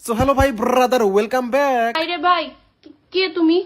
So hello ভাই brother, welcome back. আরে ভাই, কে তুমি?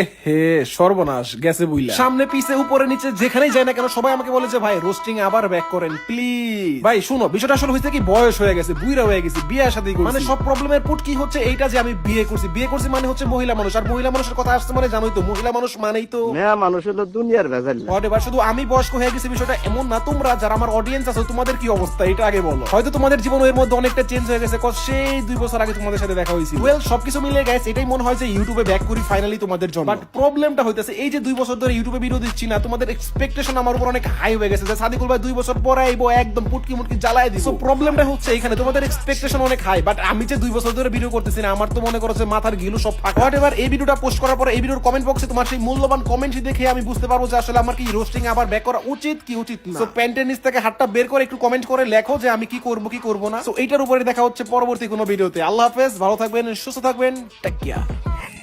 এহে সর্বনাশ গেছে বুইলা। সামনে পিছে উপরে নিচে যেখানেই যায় না কেন সবাই আমাকে বলে যে ভাই রোস্টিং আবার ব্যাক করেন প্লিজ। ভাই শুনো, বিষয়টা আসলে হয়েছে কি, বয়স হয়ে গেছে, বুইরা হয়ে গেছে, বিয়ে শাদী করছি। মানে সব প্রবলেমের পুট কি হচ্ছে এইটা যে আমি বিয়ে করছি মানে হচ্ছে মহিলা মানুষ, আর মহিলা মানুষের কথা আসছে মানে জানোই তো, মহিলা মানুষ মানেই তো মেয়া মানুষ হলো দুনিয়ার ভেজাল। এবার শুধু আমি বয়স্ক হয়ে গেছি বিষয়টা এমন না। তোমরা যারা আমার অডিয়েন্স আছে তোমাদের কি অবস্থা এটা আগে বলো। হয়তো তোমাদের জীবন এর মধ্যে অনেকটা চেঞ্জ হয়ে গেছে, সেই 2 বছর আগে তোমাদের সাথে দেখা হয়েছিল। ওয়েল সবকিছু মিলে গেছে, এটাই মনে হয় যে ইউটিউবে ব্যাক করি ফাইনালি তোমাদের জন্য। বাট প্রবলেমটা হইতেছে এই যে 2 বছর ধরে ইউটিউবে ভিডিও দিচ্ছি না, তোমাদের এক্সপেকটেশন আমার উপর অনেক হাই হয়ে গেছে যে সাদিকুল ভাই 2 বছর পরে আইবো একদম পুটকি মুটকি জ্বালায় দিব। সো প্রবলেমটা হচ্ছে এখানে তোমাদের এক্সপেকটেশন অনেক হাই, বাট আমি যে 2 বছর ধরে ভিডিও করতেছি না, আমার তো মনে করো যে মাথার গিলু সব ফাঁকা। হোয়াটএভার, এই ভিডিওটা পোস্ট করার পরে এই ভিডিওর কমেন্ট বক্সে তোমার সেই মূল্যবান কমেন্ট দেখে আমি বুঝতে পারবো যে আসলে আমার কি রোস্টিং আবার ব্যাক করা উচিত কি উচিত না। সো প্যান্টের নিচ থেকে হাতটা বের করে একটু কমেন্ট করে লেখো যে আমি কি করব না। সো এইটার উপরে দেখা হচ্ছে পরবর্তী কোনো ভিডিওতে। আল্লাহ হাফেজ, ভালো থাকবেন, সুস্থ থাকবেন, টেক কেয়ার।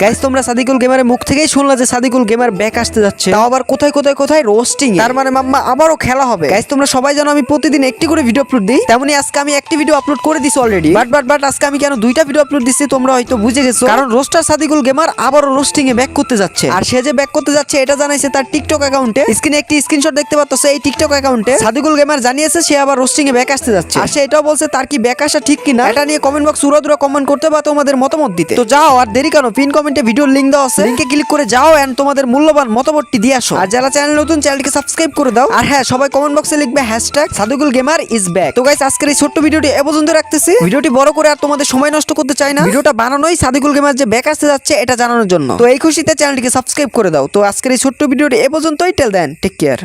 গাইস, তোমরা সাদিকুল গেমারের মুখ থেকেই শুনলা যে সাদিকুল গেমার ব্যাক আসতে যাচ্ছে, তাও আবার কোথায় রোস্টিং। তার মানে মাম্মা আবারও খেলা হবে। গাইস, তোমরা সবাই জানো আমি প্রতিদিন একটি করে ভিডিও আপলোড দিই, তেমনি আজকে আমি একটি ভিডিও আপলোড করে দিছি অলরেডি। বাট আজকে আমি কেন 2টা ভিডিও আপলোড দিচ্ছি তোমরা হয়তো বুঝে গেছো, কারণ রোস্টার সাদিকুল গেমার আবারও রোস্টিং এ ব্যাক করতে যাচ্ছে। আর সে যে ব্যাক করতে যাচ্ছে এটা জানাইছে তার টিকটক অ্যাকাউন্টে। স্ক্রিনে একটি স্ক্রিনশট দেখতে পাচ্ছ, এই টিকটক অ্যাকাউন্টে সাদিকুল গেমার জানিয়েছে সে আবার রোস্টিং এ ব্যাক আসতে যাচ্ছে। আর সে এটাও বলছে তার কি ব্যাক আসা ঠিক কিনা, এটা নিয়ে কমেন্ট বক্স উড়াদুরা কমেন্ট করতে বা তোমাদের মতামত দিতে। তো যাও, আর দেরি কেন, পিন কমেন্টে ভিডিওর লিংক দাও আছে, লিংকে ক্লিক করে যাও এন্ড তোমাদের মূল্যবান মতামতটি দিয়ে আসো। আর যারা চ্যানেল নতুন, চ্যানেলকে সাবস্ক্রাইব করে দাও। আর হ্যাঁ, সবাই কমেন্ট বক্সে লিখবে সাদিকুল গেমার ইজ ব্যাক। তো গাইস, আজকের এই ছোট্ট ভিডিওটি এ পর্যন্ত রাখতেছি। ভিডিওটি বড় করে আর তোমাদের সময় নষ্ট করতে চাই না, ভিডিওটা বানানোই সাদিকুল গেমার যে ব্যাক আসতে যাচ্ছে এটা জানানোর জন্য। তো এই খুশিতে চ্যানেলটিকে সাবস্ক্রাইব করে দাও। তো আজকের এই ছোট্ট ভিডিওটি এ পর্যন্তই। টেল দেন, টেক কেয়ার।